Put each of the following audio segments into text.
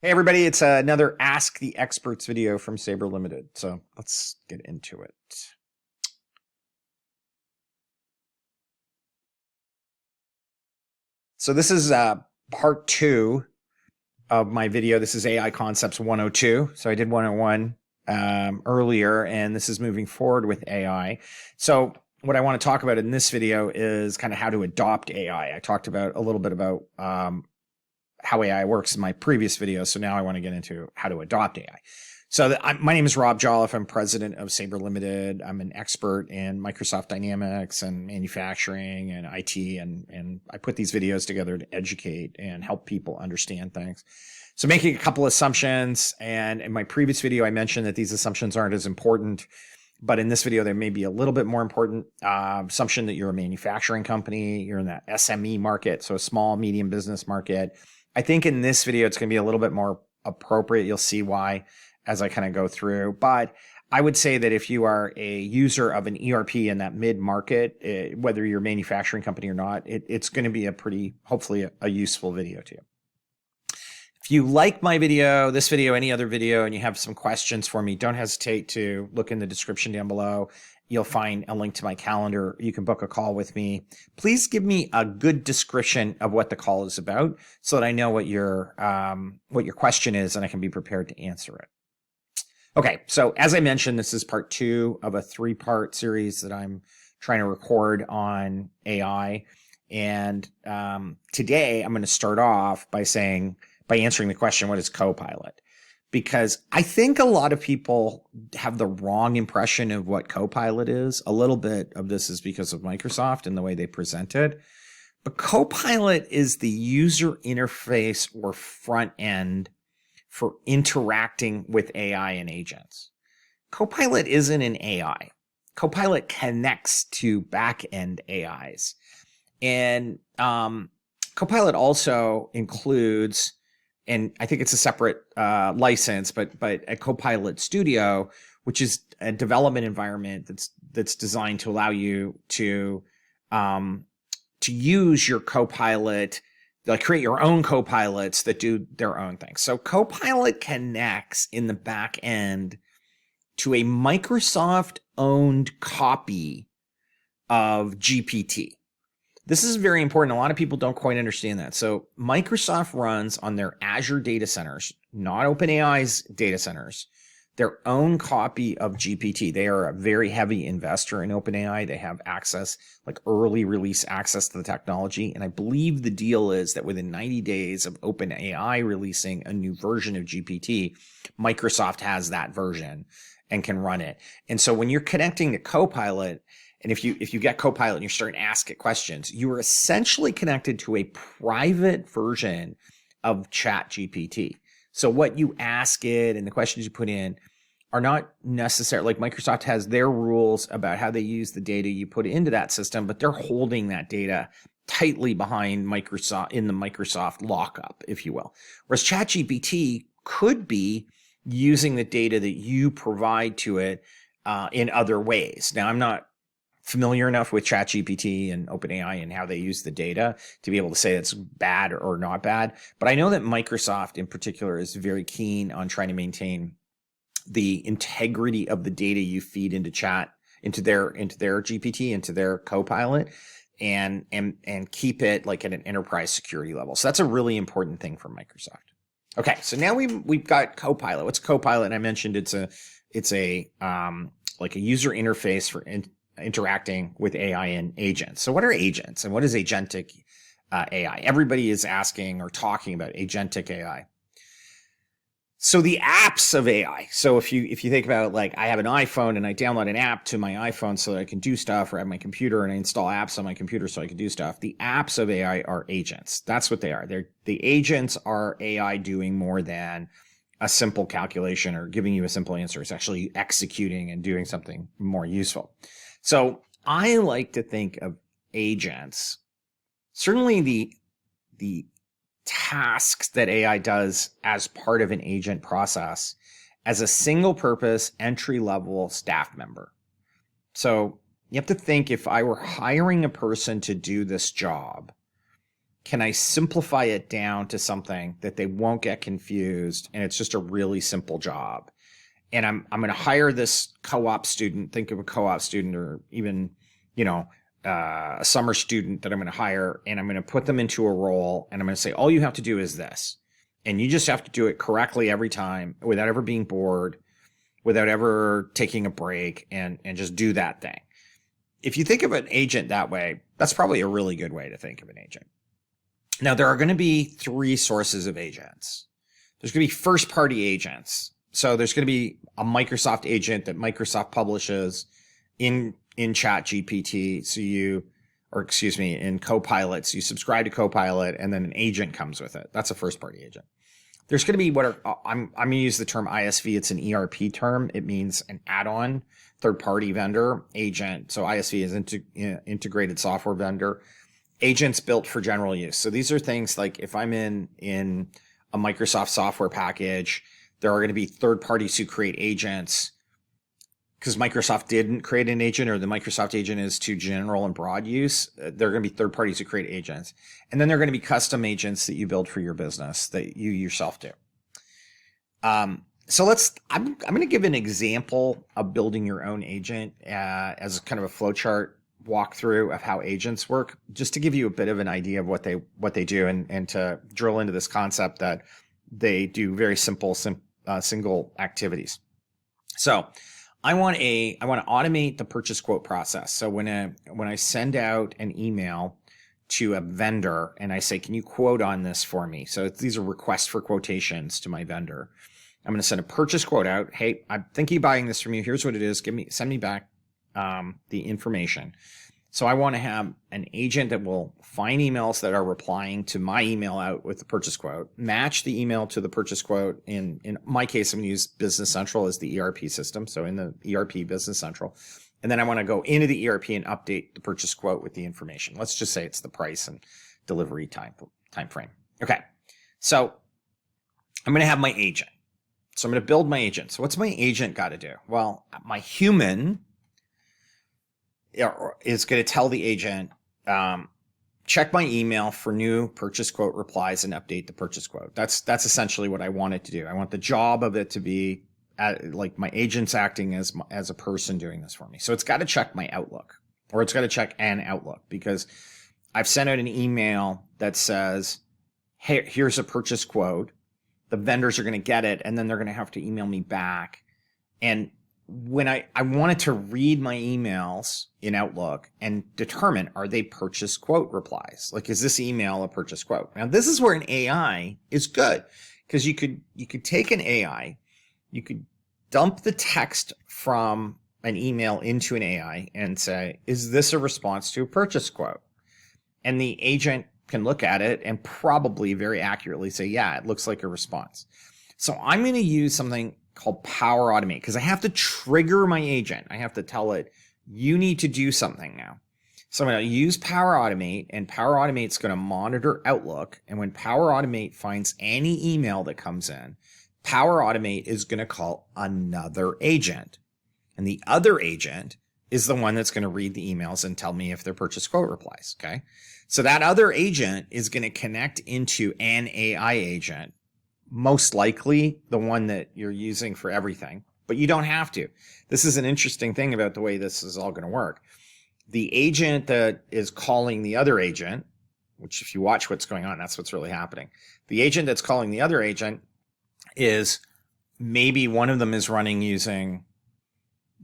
Hey everybody, it's another Ask the Experts video from Sabre Limited. So let's get into it. So this is part two of my video. This is AI Concepts 102. So I did 101 earlier, and this is moving forward with AI. So what I want to talk about in this video is kind of how to adopt AI. I talked about a little bit about how AI works in my previous video. So now I want to get into how to adopt AI. So my name is Rob Jolliffe. I'm president of Sabre Limited. I'm an expert in Microsoft Dynamics and manufacturing and IT. And I put these videos together to educate and help people understand things. So making a couple assumptions. And in my previous video, I mentioned that these assumptions aren't as important. But in this video, they may be a little bit more important. Assumption that you're a manufacturing company. You're in that SME market, so a small, medium business market. I think in this video, it's going to be a little bit more appropriate. You'll see why as I kind of go through. But I would say that if you are a user of an ERP in that mid-market, whether you're a manufacturing company or not, it's going to be hopefully a useful video to you. If you like my video, this video, any other video, and you have some questions for me, don't hesitate to look in the description down below. You'll find a link to my calendar. You can book a call with me. Please give me a good description of what the call is about so that I know what your question is and I can be prepared to answer it. Okay, so as I mentioned, this is part two of a three-part series that I'm trying to record on AI. And today I'm going to start off by answering the question, what is Copilot? Because I think a lot of people have the wrong impression of what Copilot is. A little bit of this is because of Microsoft and the way they present it. But Copilot is the user interface or front end for interacting with AI and agents. Copilot isn't an AI. Copilot connects to back-end AIs. And Copilot also includes, and I think it's a separate license, but a Copilot Studio, which is a development environment that's designed to allow you to use your Copilot, like create your own Copilots that do their own thing. So Copilot connects in the back end to a Microsoft-owned copy of GPT. This is very important. A lot of people don't quite understand that. So Microsoft runs on their Azure data centers, not OpenAI's data centers, their own copy of GPT. They are a very heavy investor in OpenAI. They have access, like early release access to the technology. And I believe the deal is that within 90 days of OpenAI releasing a new version of GPT, Microsoft has that version and can run it. And so when you're connecting to Copilot, and if you get Copilot and you're starting to ask it questions, you are essentially connected to a private version of ChatGPT. So what you ask it and the questions you put in are not necessary. Like Microsoft has their rules about how they use the data you put into that system, but they're holding that data tightly behind Microsoft in the Microsoft lockup, if you will. Whereas ChatGPT could be using the data that you provide to it in other ways. Now, I'm not familiar enough with ChatGPT and OpenAI and how they use the data to be able to say it's bad or not bad. But I know that Microsoft in particular is very keen on trying to maintain the integrity of the data you feed into their GPT, into their Copilot, and keep it like at an enterprise security level. So that's a really important thing for Microsoft. Okay, so now we've got Copilot. What's Copilot? And I mentioned it's a like a user interface for interacting with AI and agents. So what are agents and what is agentic AI? Everybody is asking or talking about agentic AI. So the apps of AI. So if you think about it, like I have an iPhone and I download an app to my iPhone so that I can do stuff, or I have my computer and I install apps on my computer so I can do stuff. The apps of AI are agents. That's what they are. The agents are AI doing more than a simple calculation or giving you a simple answer. It's actually executing and doing something more useful. So I like to think of agents, certainly the tasks that AI does as part of an agent process, as a single purpose entry-level staff member. So you have to think, if I were hiring a person to do this job, can I simplify it down to something that they won't get confused, and it's just a really simple job? And I'm going to hire this co-op student. Think of a co-op student, or even, a summer student that I'm going to hire, and I'm going to put them into a role, and I'm going to say, all you have to do is this. And you just have to do it correctly every time without ever being bored, without ever taking a break, and just do that thing. If you think of an agent that way, that's probably a really good way to think of an agent. Now, there are going to be three sources of agents. There's going to be first-party agents. So there's going to be a Microsoft agent that Microsoft publishes in ChatGPT. In Copilot. So you subscribe to Copilot, and then an agent comes with it. That's a first-party agent. There's going to be I'm going to use the term ISV. It's an ERP term. It means an add-on third-party vendor agent. So ISV is integrated software vendor. Agents built for general use. So these are things like if I'm in a Microsoft software package, there are going to be third parties who create agents because Microsoft didn't create an agent, or the Microsoft agent is too general and broad use. There are going to be third parties who create agents. And then there are going to be custom agents that you build for your business that you yourself do. I'm going to give an example of building your own agent as kind of a flowchart walkthrough of how agents work, just to give you a bit of an idea of what they do, and to drill into this concept that they do very simple single activities. So I want to automate the purchase quote process. So when I send out an email to a vendor and I say, can you quote on this for me? So these are requests for quotations to my vendor. I'm going to send a purchase quote out. Hey, I'm thinking of buying this from you. Here's what it is. Send me back the information. So I want to have an agent that will find emails that are replying to my email out with the purchase quote, match the email to the purchase quote. In my case, I'm going to use Business Central as the ERP system. So in the ERP, Business Central. And then I want to go into the ERP and update the purchase quote with the information. Let's just say it's the price and delivery time frame. Okay. So I'm going to have my agent. So I'm going to build my agent. So what's my agent got to do? Well, my human is going to tell the agent, check my email for new purchase quote replies and update the purchase quote. That's essentially what I want it to do. I want the job of it to be like my agent's acting as a person doing this for me. So it's got to check my Outlook, or it's got to check an Outlook, because I've sent out an email that says, hey, here's a purchase quote. The vendors are going to get it, and then they're going to have to email me back. And when I wanted to read my emails in Outlook and determine, are they purchase quote replies? Like, is this email a purchase quote? Now, this is where an AI is good, because you could take an AI, you could dump the text from an email into an AI and say, is this a response to a purchase quote? And the agent can look at it and probably very accurately say, yeah, it looks like a response. So I'm going to use something called Power Automate, because I have to trigger my agent. I have to tell it, you need to do something now. So I'm going to use Power Automate, and Power Automate's going to monitor Outlook. And when Power Automate finds any email that comes in, Power Automate is going to call another agent. And the other agent is the one that's going to read the emails and tell me if they're purchase quote replies. Okay. So that other agent is going to connect into an AI agent, most likely the one that you're using for everything, but you don't have to. This is an interesting thing about the way this is all going to work. The agent that is calling the other agent, which if you watch what's going on, that's what's really happening. The agent that's calling the other agent is maybe one of them is running using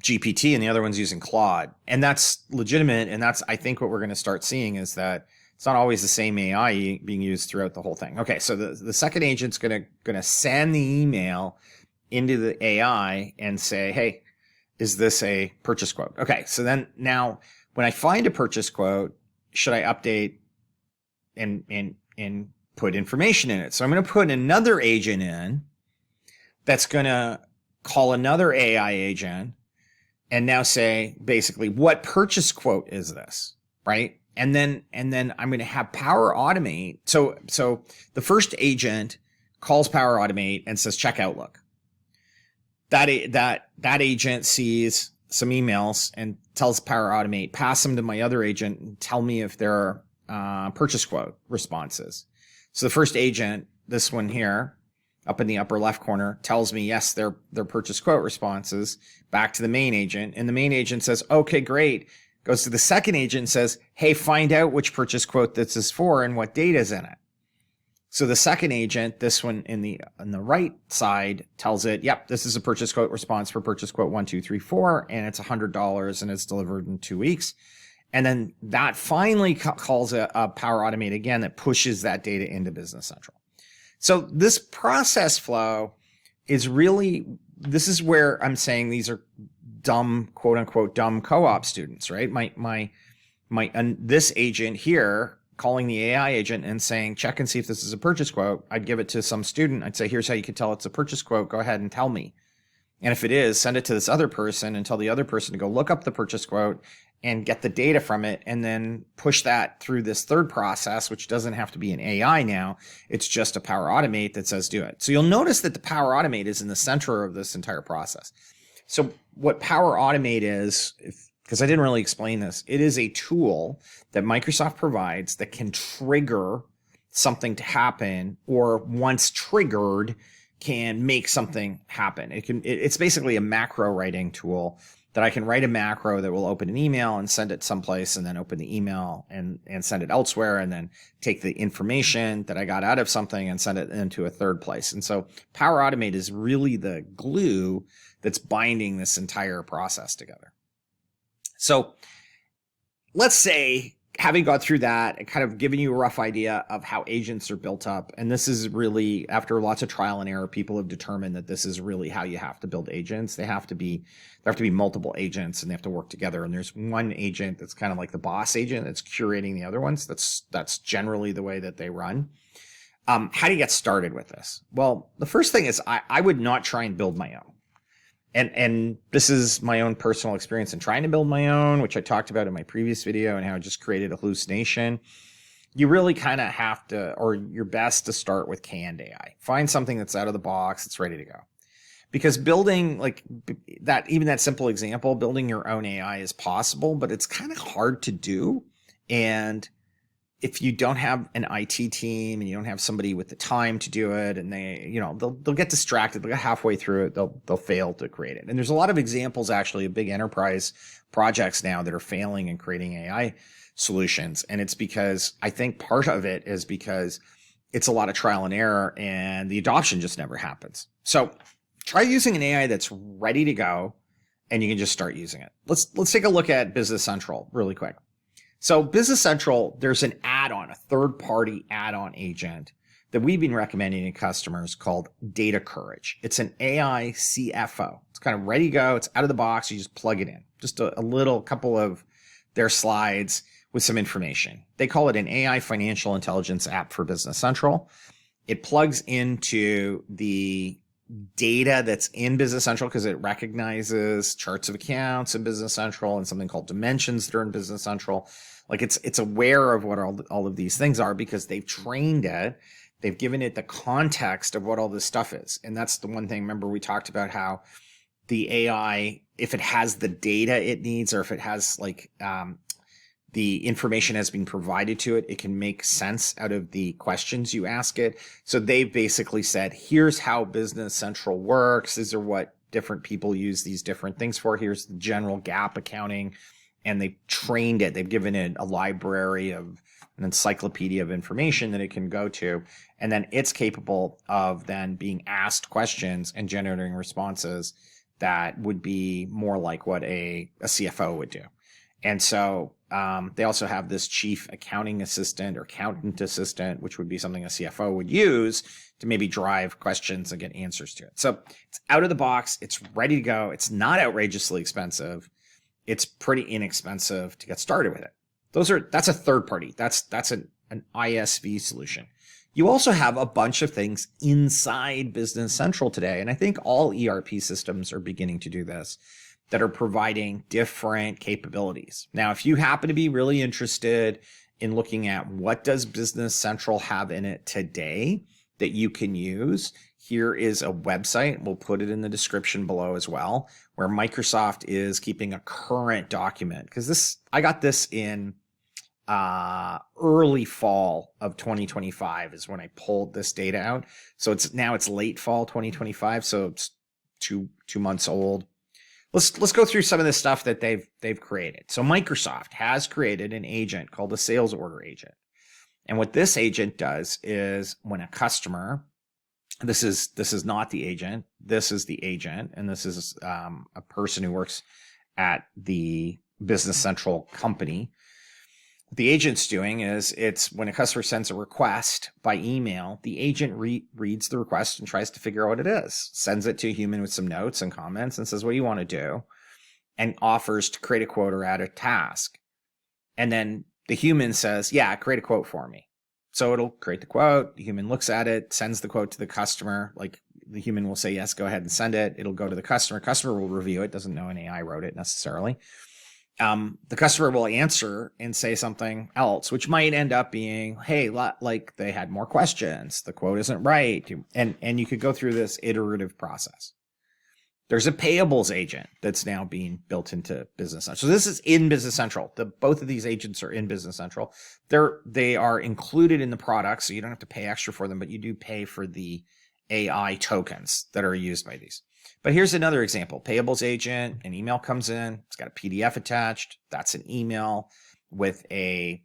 GPT and the other one's using Claude. And that's legitimate. And that's, I think, what we're going to start seeing is that it's not always the same AI being used throughout the whole thing. Okay, so the second agent's going to send the email into the AI and say, hey, is this a purchase quote? Okay, so then now when I find a purchase quote, should I update and put information in it? So I'm going to put another agent in that's going to call another AI agent and now say, basically, what purchase quote is this, right? And then I'm going to have Power Automate. So the first agent calls Power Automate and says, check Outlook. That agent sees some emails and tells Power Automate, pass them to my other agent and tell me if they're purchase quote responses. So the first agent, this one here, up in the upper left corner, tells me, yes, they're purchase quote responses back to the main agent. And the main agent says, okay, great. Goes to the second agent and says, hey, find out which purchase quote this is for and what data is in it. So the second agent, this one on the right side, tells it, yep, this is a purchase quote response for purchase quote 1234, and it's $100 and it's delivered in 2 weeks. And then that finally calls a Power Automate again that pushes that data into Business Central. So this process flow is really, this is where I'm saying these are dumb, quote unquote, dumb co-op students, right? This agent here calling the AI agent and saying, check and see if this is a purchase quote. I'd give it to some student. I'd say, here's how you can tell it's a purchase quote. Go ahead and tell me. And if it is, send it to this other person and tell the other person to go look up the purchase quote and get the data from it, and then push that through this third process, which doesn't have to be an AI now. It's just a Power Automate that says do it. So you'll notice that the Power Automate is in the center of this entire process. So what Power Automate is, because I didn't really explain this, it is a tool that Microsoft provides that can trigger something to happen, or once triggered, can make something happen. It's basically a macro writing tool that I can write a macro that will open an email and send it someplace, and then open the email and send it elsewhere, and then take the information that I got out of something and send it into a third place. And so Power Automate is really the glue that's binding this entire process together. So let's say, having gone through that and kind of giving you a rough idea of how agents are built up, and this is really, after lots of trial and error, people have determined that this is really how you have to build agents. There have to be multiple agents, and they have to work together. And there's one agent that's kind of like the boss agent that's curating the other ones. That's generally the way that they run. How do you get started with this? Well, the first thing is I would not try and build my own. And this is my own personal experience in trying to build my own, which I talked about in my previous video, and how I just created a hallucination. You really kind of have to, or you're best to start with canned AI. Find something that's out of the box, that's ready to go. Because building like that, even that simple example, building your own AI is possible, but it's kind of hard to do. And if you don't have an IT team and you don't have somebody with the time to do it, and they'll get distracted, they'll get halfway through it, they'll fail to create it. And there's a lot of examples actually of big enterprise projects now that are failing in creating AI solutions. And it's because, I think part of it is because it's a lot of trial and error, and the adoption just never happens. So try using an AI that's ready to go, and you can just start using it. Let's take a look at Business Central really quick. So Business Central, there's an add-on, a third-party add-on agent that we've been recommending to customers called Data Courage. It's an AI CFO. It's kind of ready to go. It's out of the box. You just plug it in. Just a little couple of their slides with some information. They call it an AI financial intelligence app for Business Central. It plugs into the data that's in Business Central because it recognizes charts of accounts in Business Central and something called dimensions that are in Business Central. Like it's aware of what all of these things are because they've trained it. They've given it the context of what all this stuff is. And that's the one thing, remember we talked about how the AI, if it has the data it needs, or if it has the information has been provided to it, it can make sense out of the questions you ask it. So they've basically said, here's how Business Central works. These are what different people use these different things for. Here's the general GAAP accounting. And they've trained it. They've given it a library of an encyclopedia of information that it can go to. And then it's capable of then being asked questions and generating responses that would be more like what a CFO would do. And so they also have this chief accounting assistant or accountant assistant, which would be something a CFO would use to maybe drive questions and get answers to it. So it's out of the box. It's ready to go. It's not outrageously expensive. It's pretty inexpensive to get started with it. That's a third party. That's an ISV solution. You also have a bunch of things inside Business Central today. And I think all ERP systems are beginning to do this, that are providing different capabilities. Now, if you happen to be really interested in looking at what does Business Central have in it today that you can use, here is a website. We'll put it in the description below as well, where Microsoft is keeping a current document. Because I got this in early fall of 2025 is when I pulled this data out. So it's late fall 2025. So it's two months old. Let's go through some of the stuff that they've created. So Microsoft has created an agent called a sales order agent. And what this agent does is when a customer, this is not the agent, this is the agent, and this is a person who works at the Business Central company. What the agent's doing is it's when a customer sends a request by email, the agent reads the request and tries to figure out what it is, sends it to a human with some notes and comments and says, what do you want to do? And offers to create a quote or add a task. And then the human says, yeah, create a quote for me. So it'll create the quote. The human looks at it, sends the quote to the customer. Like the human will say, yes, go ahead and send it. It'll go to the customer. Customer will review it. Doesn't know an AI wrote it necessarily. The customer will answer and say something else, which might end up being, hey, like they had more questions. The quote isn't right. And you could go through this iterative process. There's a payables agent that's now being built into Business Central. So this is in Business Central. Both of these agents are in Business Central. They are included in the product, so you don't have to pay extra for them, but you do pay for the AI tokens that are used by these. But here's another example. Payables agent, an email comes in, it's got a PDF attached. That's an email with an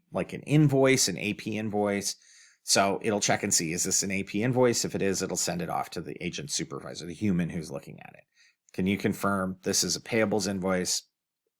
invoice, an AP invoice. So it'll check and see, is this an AP invoice? If it is, it'll send it off to the agent supervisor, the human who's looking at it. Can you confirm this is a payables invoice?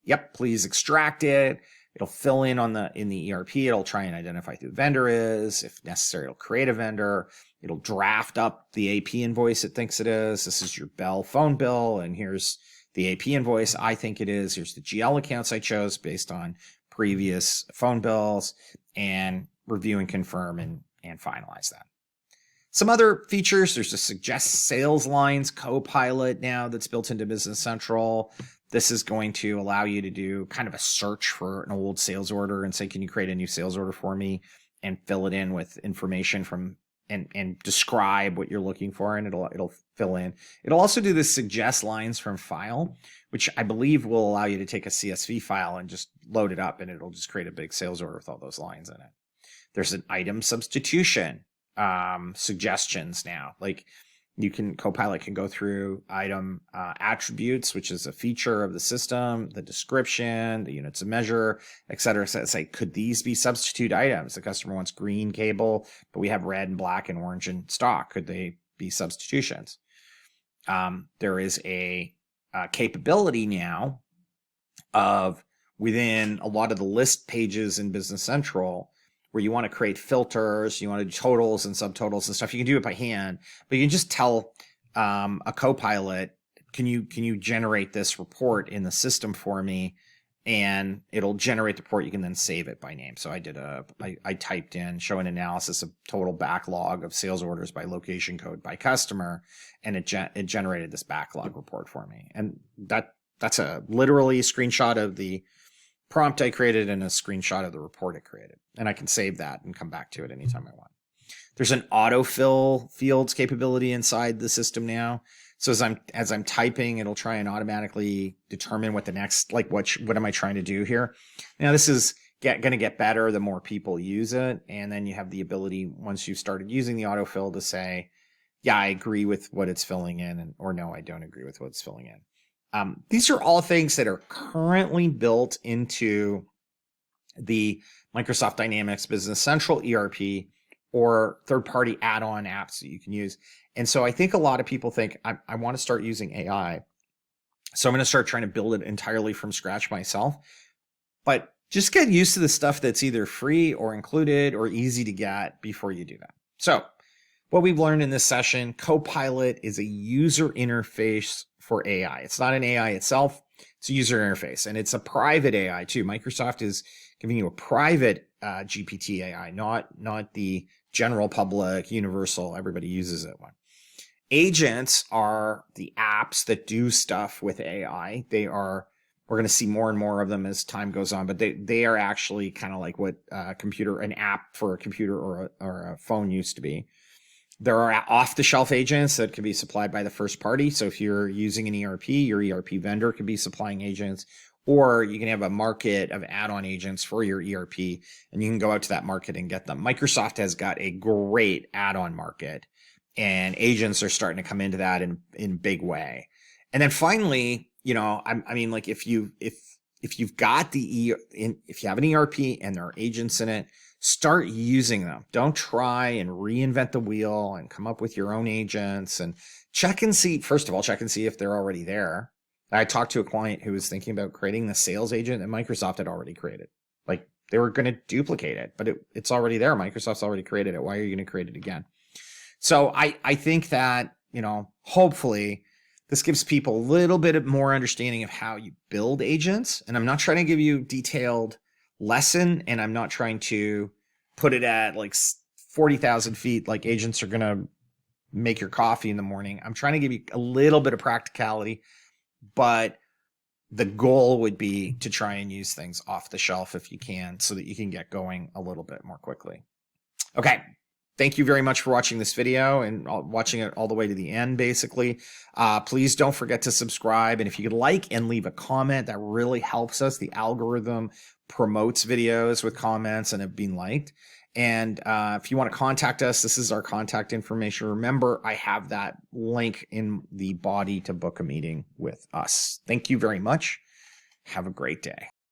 Yep, please extract it. It'll fill in in the ERP. It'll try and identify who the vendor is. If necessary, it'll create a vendor. It'll draft up the AP invoice it thinks it is. This is your Bell phone bill, and here's the AP invoice I think it is. Here's the GL accounts I chose based on previous phone bills, and review and confirm and finalize that. Some other features, there's a suggest sales lines Copilot now that's built into Business Central. This is going to allow you to do kind of a search for an old sales order and say, can you create a new sales order for me, and fill it in with information from and describe what you're looking for, and it'll fill in. It'll also do this suggest lines from file, which I believe will allow you to take a CSV file and just load it up, and it'll just create a big sales order with all those lines in it. There's an item substitution suggestions now. Like Copilot can go through item attributes, which is a feature of the system, the description, the units of measure, etc. So say, could these be substitute items? The customer wants green cable, but we have red and black and orange in stock. Could they be substitutions? There is a capability now of within a lot of the list pages in Business Central, where you want to create filters, you want to do totals and subtotals and stuff. You can do it by hand, but you can just tell a Copilot, can you generate this report in the system for me? And it'll generate the report. You can then save it by name. So I typed in show an analysis of total backlog of sales orders by location code by customer, and it generated this backlog report for me. And that's literally a screenshot of the prompt I created and a screenshot of the report it created. And I can save that and come back to it anytime I want. There's an autofill fields capability inside the system now. So as I'm typing, it'll try and automatically determine what the next, like what am I trying to do here? Now this is going to get better the more people use it. And then you have the ability, once you've started using the autofill, to say, yeah, I agree with what it's filling in, or no, I don't agree with what it's filling in. These are all things that are currently built into the Microsoft Dynamics Business Central ERP or third-party add-on apps that you can use. And so I think a lot of people think, I want to start using AI, so I'm going to start trying to build it entirely from scratch myself. But just get used to the stuff that's either free or included or easy to get before you do that. So what we've learned in this session, Copilot is a user interface for AI. It's not an AI itself. It's a user interface, and it's a private AI too. Microsoft is giving you a private GPT AI, not the general public, universal, everybody uses it one. Agents are the apps that do stuff with AI. We're going to see more and more of them as time goes on, but they are actually kind of like what an app for a computer or a phone used to be. There are off-the-shelf agents that can be supplied by the first party. So if you're using an ERP, your ERP vendor could be supplying agents, or you can have a market of add-on agents for your ERP, and you can go out to that market and get them. Microsoft has got a great add-on market, and agents are starting to come into that in big way. And then finally, I mean, like if you've got if you have an ERP and there are agents in it, start using them. Don't try and reinvent the wheel and come up with your own agents, and check and see if they're already there. I talked to a client who was thinking about creating the sales agent that Microsoft had already created. Like they were going to duplicate it, but it's already there. Microsoft's already created it. Why are you going to create it again? So I think that, hopefully this gives people a little bit more understanding of how you build agents. And I'm not trying to give you a detailed lesson, and I'm not trying to put it at like 40,000 feet, like agents are going to make your coffee in the morning. I'm trying to give you a little bit of practicality, but the goal would be to try and use things off the shelf if you can, so that you can get going a little bit more quickly. Okay. Thank you very much for watching this video and watching it all the way to the end, basically. Please don't forget to subscribe. And if you could like and leave a comment, that really helps us. The algorithm promotes videos with comments and have been liked. And if you want to contact us, this is our contact information. Remember, I have that link in the body to book a meeting with us. Thank you very much. Have a great day.